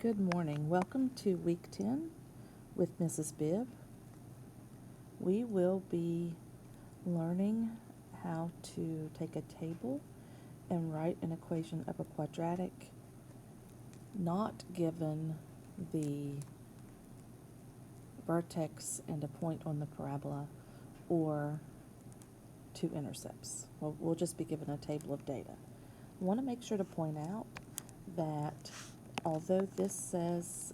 Good morning. Welcome to week 10 with Mrs. Bibb. We will be learning how to take a table and write an equation of a quadratic not given the vertex and a point on the parabola or two intercepts. We'll just be given a table of data. I want to make sure to point out that although this says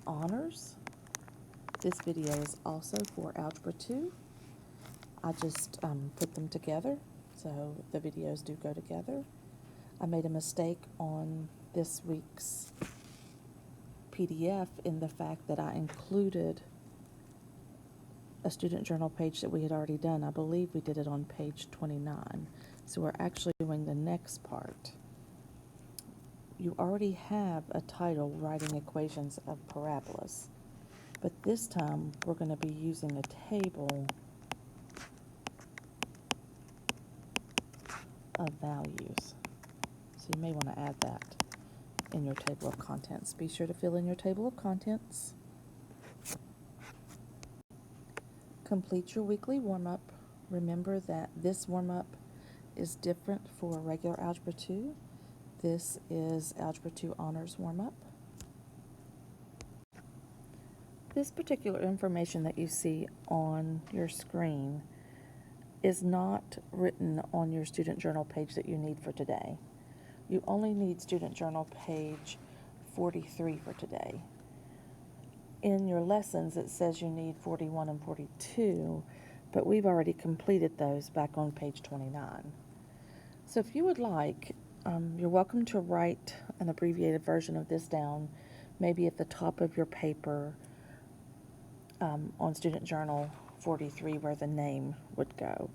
honors, this video is also for Algebra 2. I just put them together, so the videos do go together. I made a mistake on this week's PDF in the fact that I included a student journal page that we had already done. I believe we did it on page 29. So we're actually doing the next part. You already have a title, Writing Equations of Parabolas, but this time we're going to be using a table of values. So you may want to add that in your table of contents. Be sure to fill in your table of contents. Complete your weekly warm-up. Remember that this warm-up is different for regular Algebra 2. This is Algebra 2 Honors warm-up. This particular information that you see on your screen is not written on your student journal page that you need for today. You only need student journal page 43 for today. In your lessons, it says you need 41 and 42, but we've already completed those back on page 29. So if you would like, you're welcome to write an abbreviated version of this down, maybe at the top of your paper on Student Journal 43 where the name would go.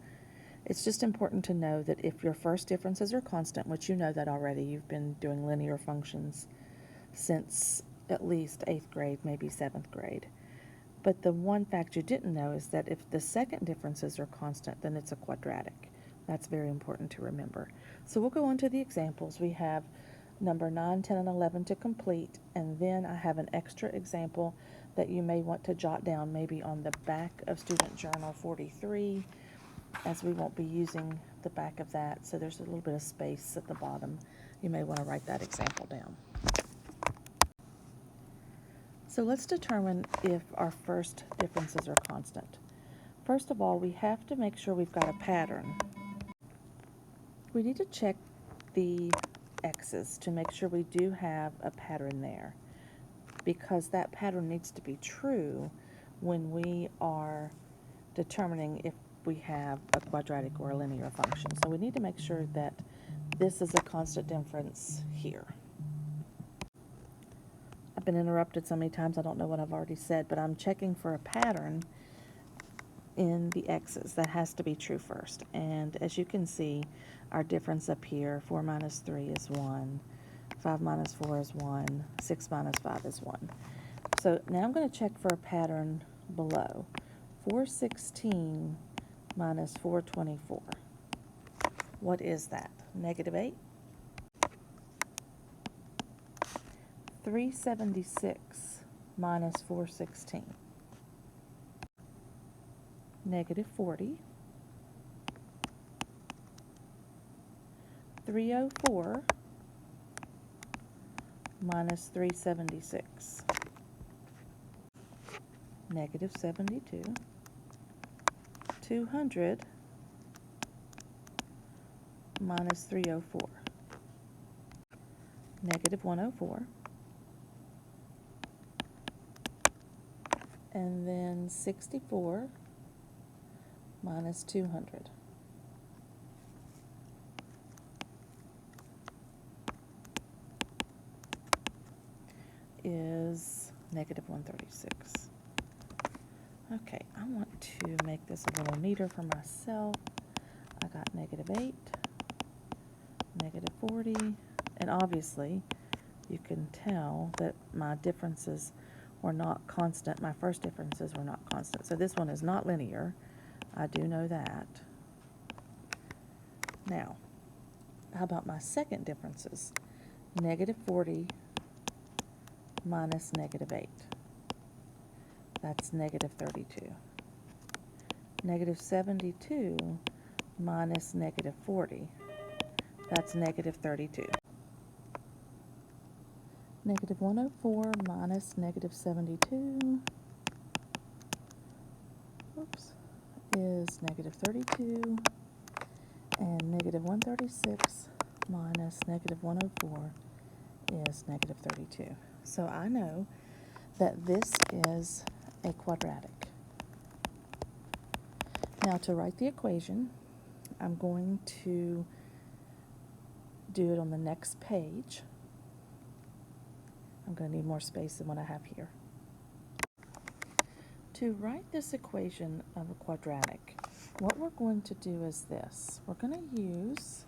It's just important to know that if your first differences are constant, which you know that already, you've been doing linear functions since at least 8th grade, maybe 7th grade. But the one fact you didn't know is that if the second differences are constant, then it's a quadratic. That's very important to remember. So we'll go on to the examples. We have number 9, 10, and 11 to complete, and then I have an extra example that you may want to jot down maybe on the back of Student Journal 43, as we won't be using the back of that, so there's a little bit of space at the bottom. You may want to write that example down. So let's determine if our first differences are constant. First of all, we have to make sure we've got a pattern. We need to check the x's to make sure we do have a pattern there, because that pattern needs to be true when we are determining if we have a quadratic or a linear function. So we need to make sure that this is a constant difference here. I've been interrupted so many times I don't know what I've already said, but I'm checking for a pattern in the x's. That has to be true first. And as you can see, our difference up here, 4 minus 3 is 1, 5 minus 4 is 1, 6 minus 5 is 1. So now I'm going to check for a pattern below. 416 minus 424. What is that? Negative 8? 376 minus 416. Negative 40. 304 minus 376. Negative 72. 200 minus 304. Negative 104. And then 64 minus 200. Is negative 136. Okay, I want to make this a little neater for myself. I got negative 8, negative 40, and obviously you can tell that my differences were not constant. My first differences were not constant. So this one is not linear. I do know that. Now, how about my second differences? Negative 40 minus negative 8. That's negative 32. Negative 72 minus negative 40. That's negative 32. Negative 104 minus negative 72 is negative 32. And negative 136 minus negative 104 is negative 32. So I know that this is a quadratic. Now to write the equation, I'm going to do it on the next page. I'm going to need more space than what I have here. To write this equation of a quadratic, what we're going to do is this. We're going to use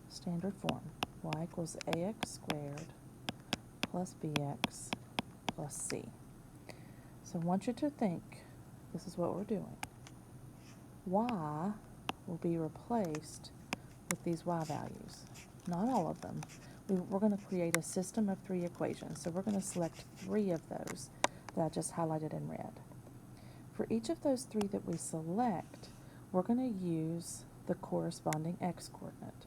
standard form. Y equals ax squared plus bx plus c. So I want you to think, this is what we're doing. Y will be replaced with these y values. Not all of them. We're going to create a system of 3 equations. So we're going to select 3 of those that I just highlighted in red. For each of those 3 that we select, we're going to use the corresponding x coordinate.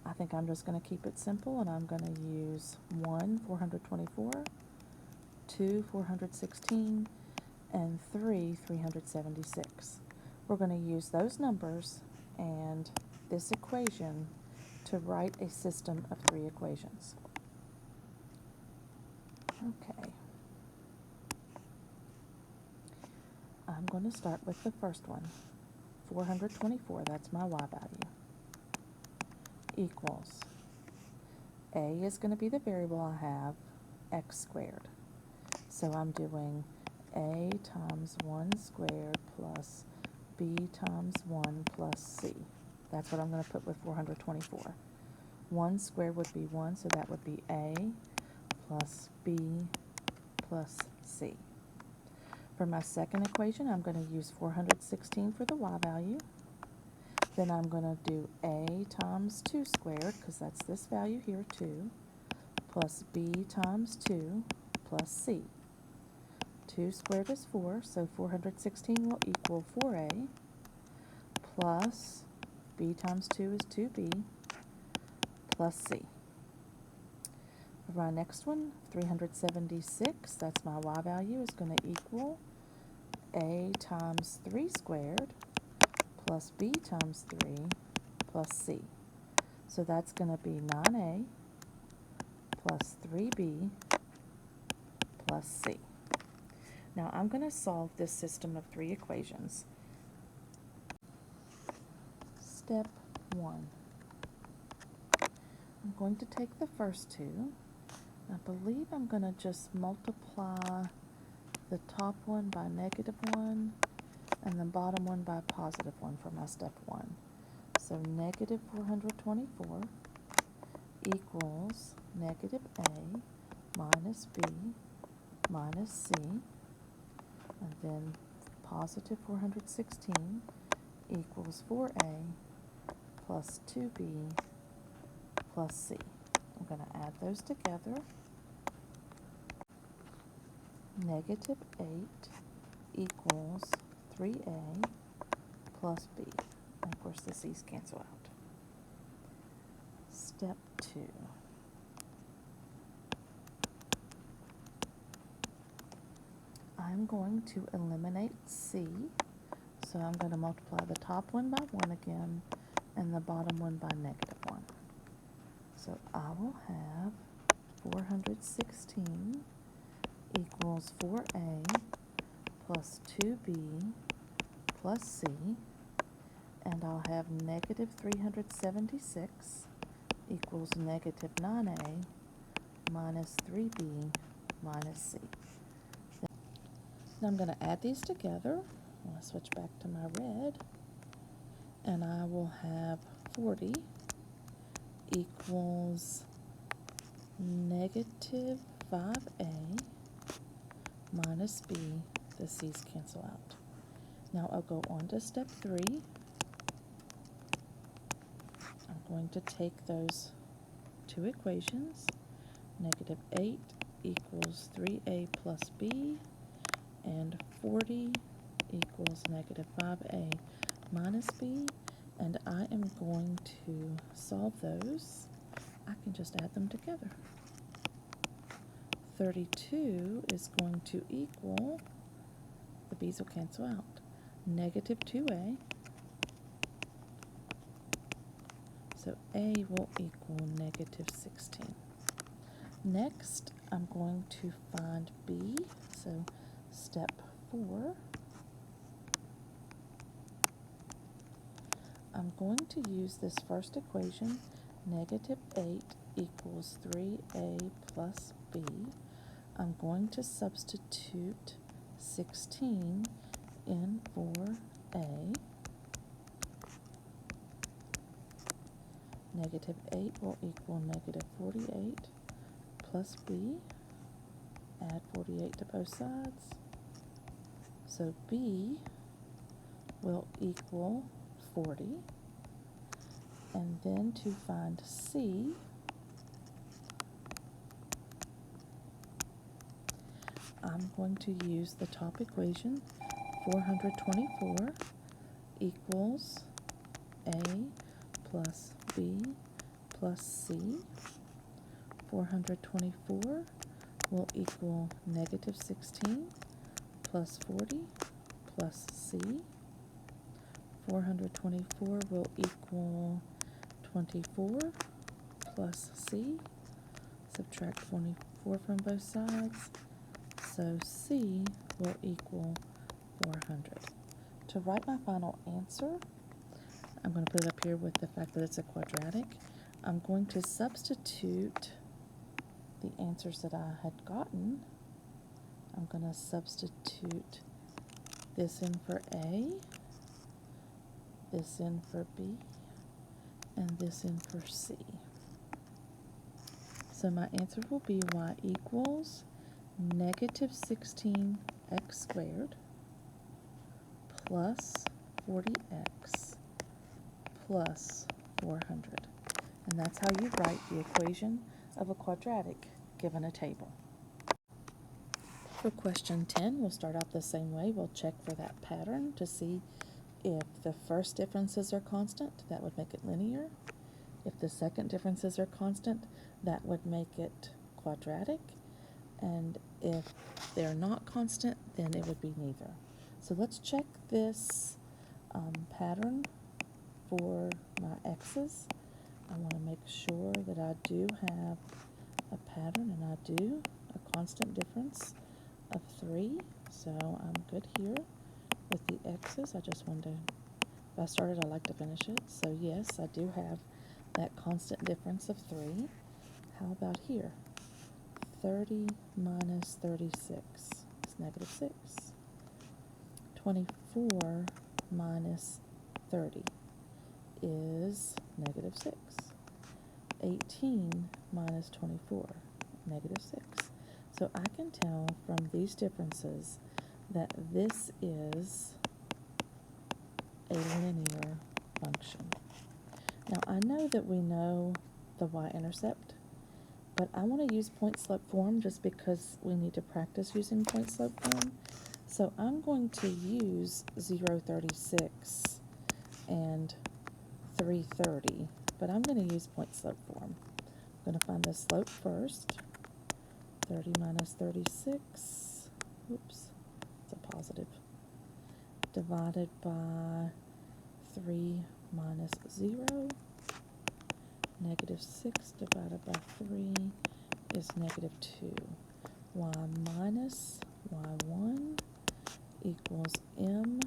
I think I'm just going to keep it simple, and I'm going to use 1, 424, 2, 416, and 3, 376. We're going to use those numbers and this equation to write a system of 3 equations. Okay. I'm going to start with the first one. 424, that's my y value, equals, a is going to be the variable I have, x squared. So I'm doing a times 1 squared plus b times 1 plus c. That's what I'm going to put with 424. 1 squared would be 1, so that would be a plus b plus c. For my second equation, I'm going to use 416 for the y value. Then I'm going to do a times 2 squared, because that's this value here, 2, plus b times 2 plus c. 2 squared is 4, so 416 will equal 4a, plus b times 2 is 2b, plus c. For my next one, 376, that's my y value, is going to equal a times 3 squared plus b times 3 plus c. So that's going to be 9a plus 3b plus c. Now I'm going to solve this system of 3 equations. Step 1. I'm going to take the first 2. I believe I'm going to just multiply the top one by negative 1 and the bottom one by positive 1 for my step 1. So negative 424 equals negative a minus b minus c, and then positive 416 equals 4a plus 2b plus c. I'm going to add those together. Negative 8 equals 3a plus b. And of course the c's cancel out. Step 2. I'm going to eliminate c. So I'm going to multiply the top one by 1 again and the bottom one by negative 1. So I will have 416 equals 4a plus 2b plus c, and I'll have negative 376 equals negative 9a minus 3b minus c. Now I'm going to add these together. I'll switch back to my red, and I will have 40 equals negative 5a minus b. The c's cancel out. Now I'll go on to step 3. I'm going to take those two equations. Negative 8 equals 3a plus b, and 40 equals negative 5a minus b, and I am going to solve those. I can just add them together. 32 is going to equal, the b's will cancel out, negative 2a, so a will equal negative 16. Next, I'm going to find b, so step 4. I'm going to use this first equation, negative 8 equals 3a plus b. I'm going to substitute 16 in for a. Negative 8 will equal negative 48 plus b. Add 48 to both sides. So b will equal 40. And then to find c, I'm going to use the top equation. 424 equals a plus b plus c. 424 will equal negative 16 plus 40 plus c. 424 will equal 24 plus c. Subtract 24 from both sides. So c will equal 400. To write my final answer, I'm going to put it up here with the fact that it's a quadratic. I'm going to substitute the answers that I had gotten. I'm going to substitute this in for a, this in for b, and this in for c. So my answer will be y equals negative 16x squared plus 40x plus 400. And that's how you write the equation of a quadratic given a table. For question 10, we'll start out the same way. We'll check for that pattern to see if the first differences are constant, that would make it linear. If the second differences are constant, that would make it quadratic. And if they're not constant, then it would be neither. So let's check this pattern for my x's. I want to make sure that I do have a pattern, and I do, a constant difference of 3. So I'm good here with the x's. I just wanted to, if I started, I like to finish it. So yes, I do have that constant difference of 3. How about here? 30 minus 36 is negative 6. 24 minus 30 is negative 6. 18 minus 24, negative 6. So I can tell from these differences that this is a linear function. Now I know that we know the y-intercept, but I want to use point-slope form just because we need to practice using point-slope form. So I'm going to use 0.36 and 330, but I'm going to use point-slope form. I'm going to find the slope first. 30 minus 36, oops, it's a positive, divided by 3 minus 0. Negative 6 divided by 3 is negative 2. Y minus y1 equals m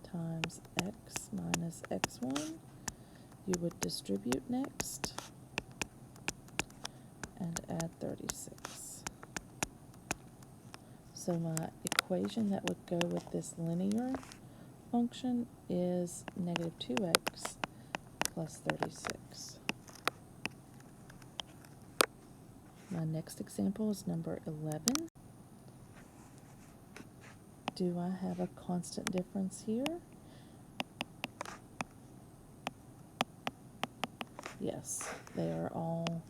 times x minus x1. You would distribute next and add 36. So my equation that would go with this linear function is negative 2x plus 36. My next example is number 11. Do I have a constant difference here? Yes, they are all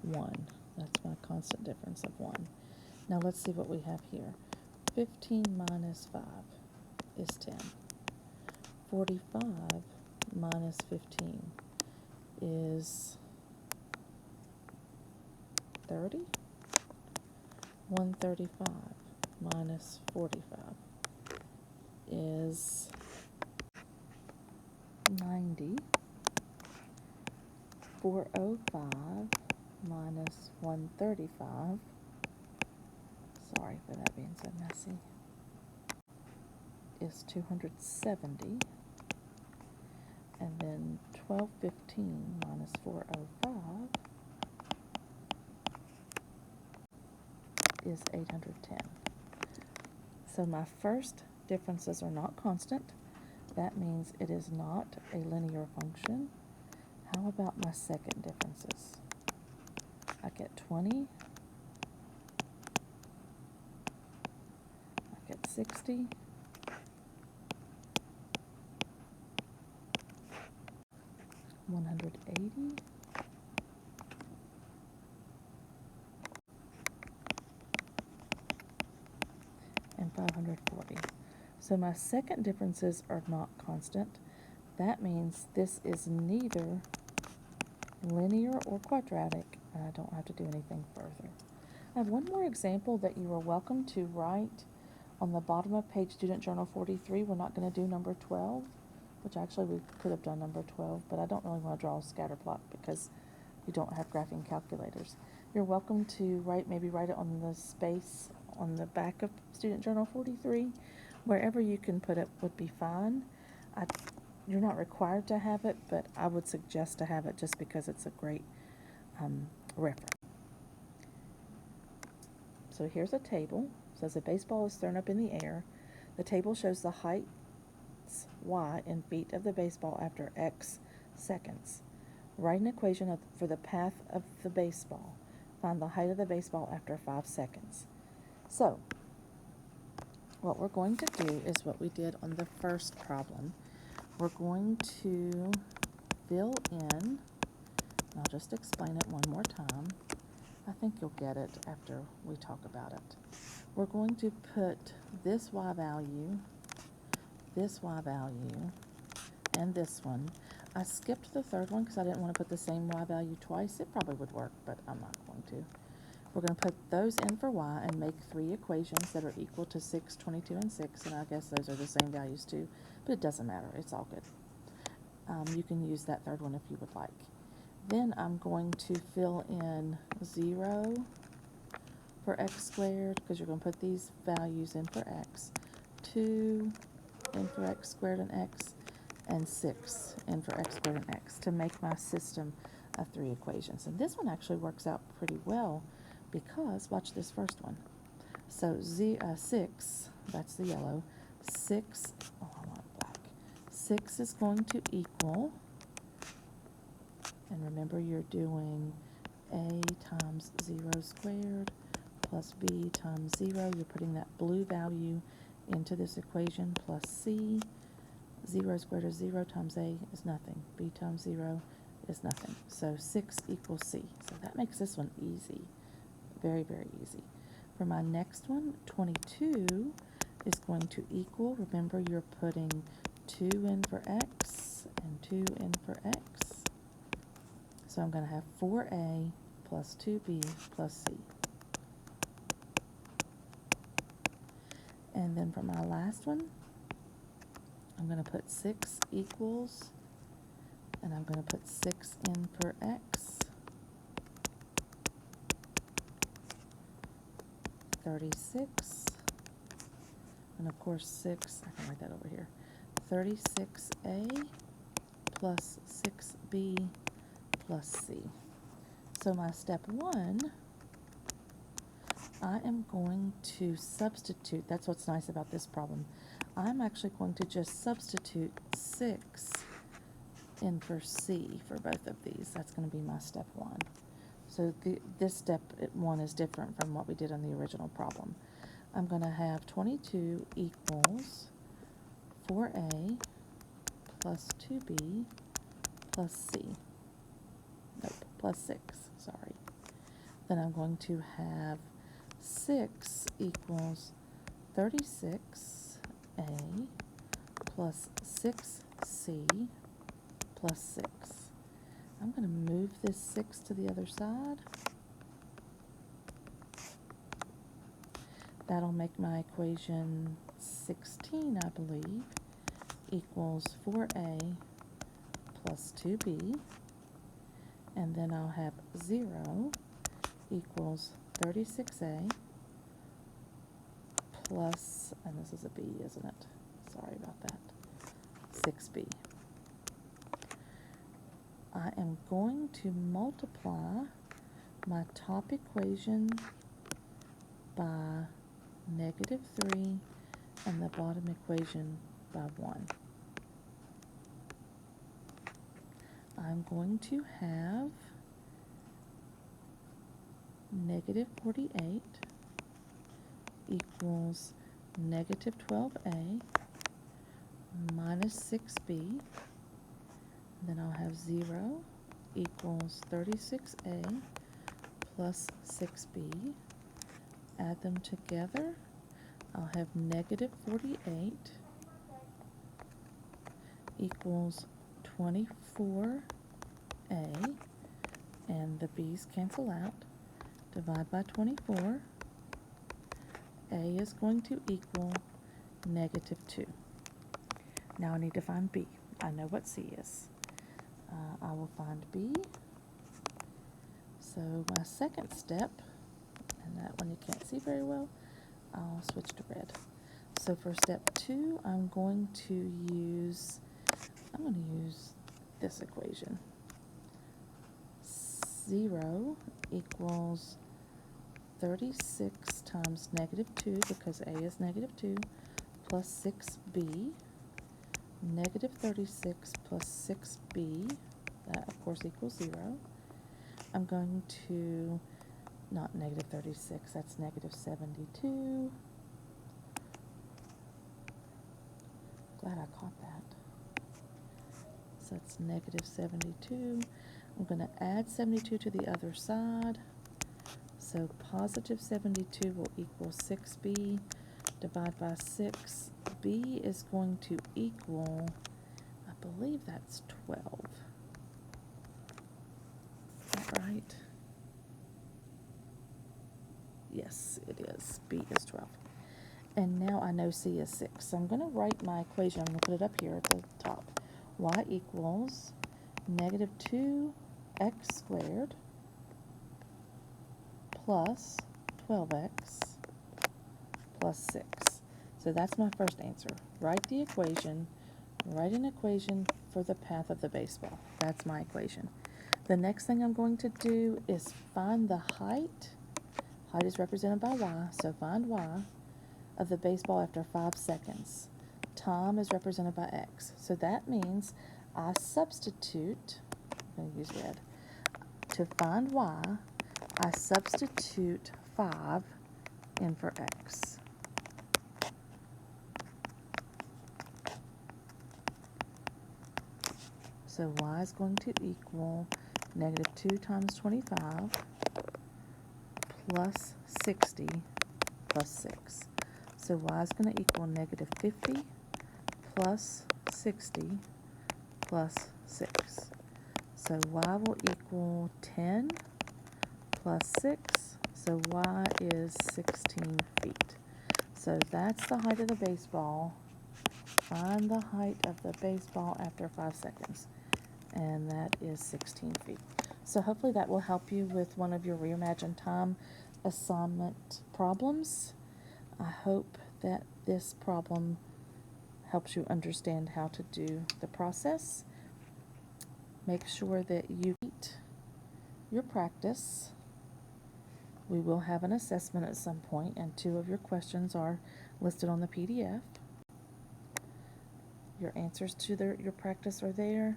1. That's my constant difference of 1. Now let's see what we have here. 15 minus 5 is 10. 45 minus 15 is 30. 135 minus 45 is 90. 405 minus 135, sorry for that being so messy, is 270. And then 1215 minus 405 is 810. So my first differences are not constant. That means it is not a linear function. How about my second differences? I get 20. I get 60. $180, and 540. So my second differences are not constant. That means this is neither linear or quadratic, and I don't have to do anything further. I have one more example that you are welcome to write on the bottom of page Student Journal 43. We're not going to do number 12, which actually we could have done number 12, but I don't really want to draw a scatter plot because you don't have graphing calculators. You're welcome to maybe write it on the space on the back of Student Journal 43. Wherever you can put it would be fine. You're not required to have it, but I would suggest to have it just because it's a great reference. So here's a table. It says a baseball is thrown up in the air. The table shows the heights y in feet of the baseball after x seconds. Write an equation for the path of the baseball. Find the height of the baseball after 5 seconds. So what we're going to do is what we did on the first problem. We're going to fill in, I'll just explain it one more time. I think you'll get it after we talk about it. We're going to put this y value, and this one. I skipped the third one because I didn't want to put the same y value twice. It probably would work, but I'm not going to. We're going to put those in for y and make 3 equations that are equal to 6, 22, and 6, and I guess those are the same values too, but it doesn't matter. It's all good. You can use that third one if you would like. Then I'm going to fill in 0 for x squared, because you're going to put these values in for x, 2 in for x squared and x, and 6 in for x squared and x to make my system of 3 equations. And this one actually works out pretty well because, watch this first one. So 6, that's the yellow, 6, oh I want black, 6 is going to equal, and remember you're doing a times 0 squared plus b times 0. You're putting that blue value into this equation plus c. 0 squared is 0 times a is nothing. B times 0 is nothing. So 6 equals c. So that makes this one easy. Very, very easy. For my next one, 22 is going to equal, remember you're putting 2 in for x and 2 in for x. So I'm going to have 4a plus 2b plus c. And then for my last one, I'm going to put 6 equals, and I'm going to put 6 in for x, 36, and of course 6, I can write that over here, 36a plus 6b plus c. So my step 1, I am going to substitute, that's what's nice about this problem. I'm actually going to just substitute 6 in for c for both of these. That's going to be my step 1. So this step 1 is different from what we did on the original problem. I'm going to have 22 equals 4a plus 2b plus c. Nope, plus 6, sorry. Then I'm going to have 6 equals 36a plus 6c plus 6. I'm going to move this 6 to the other side. That'll make my equation 16, I believe, equals 4a plus 2b. And then I'll have 0 equals 36a plus, and this is a b, isn't it? Sorry about that, 6b. I am going to multiply my top equation by -3 and the bottom equation by 1. I'm going to have -48 equals -12a minus 6b. Then I'll have 0 equals 36a plus 6b. Add them together. I'll have -48 equals 24a, and the b's cancel out. Divide by 24. A is going to equal -2. Now I need to find b. I know what c is. I will find b. So my second step, and that one you can't see very well, I'll switch to red. So for step 2, I'm going to use this equation. 0 equals 36 times -2, because a is -2, plus 6b. -36 plus 6b, that of course equals 0. I'm going to, not -36, that's -72. Glad I caught that. So it's -72. I'm going to add 72 to the other side. So positive 72 will equal 6b. Divide by 6. B is going to equal, I believe that's 12. Is that right? Yes, it is. B is 12. And now I know C is 6. So I'm going to write my equation. I'm going to put it up here at the top. Y equals -2x squared plus 12x plus 6. So that's my first answer. Write the equation. Write an equation for the path of the baseball. That's my equation. The next thing I'm going to do is find the height. Height is represented by y, so find y of the baseball after 5 seconds. Time is represented by x. So that means I substitute, I'm going to use red, to find y, I substitute 5 in for x. So y is going to equal -2 times 25 plus 60 plus 6. So y is going to equal -50 plus 60 plus 6. So y will equal 10 plus 6. So y is 16 feet. So that's the height of the baseball. Find the height of the baseball after 5 seconds. And that is 16 feet. So hopefully that will help you with one of your Reimagine Time assignment problems. I hope that this problem helps you understand how to do the process. Make sure that you complete your practice. We will have an assessment at some point, and 2 of your questions are listed on the PDF. Your answers to your practice are there,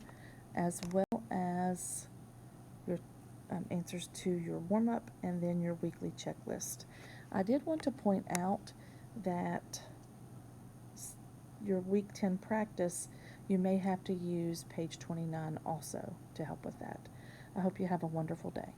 as well as your answers to your warm-up and then your weekly checklist. I did want to point out that your week 10 practice, you may have to use page 29 also to help with that. I hope you have a wonderful day.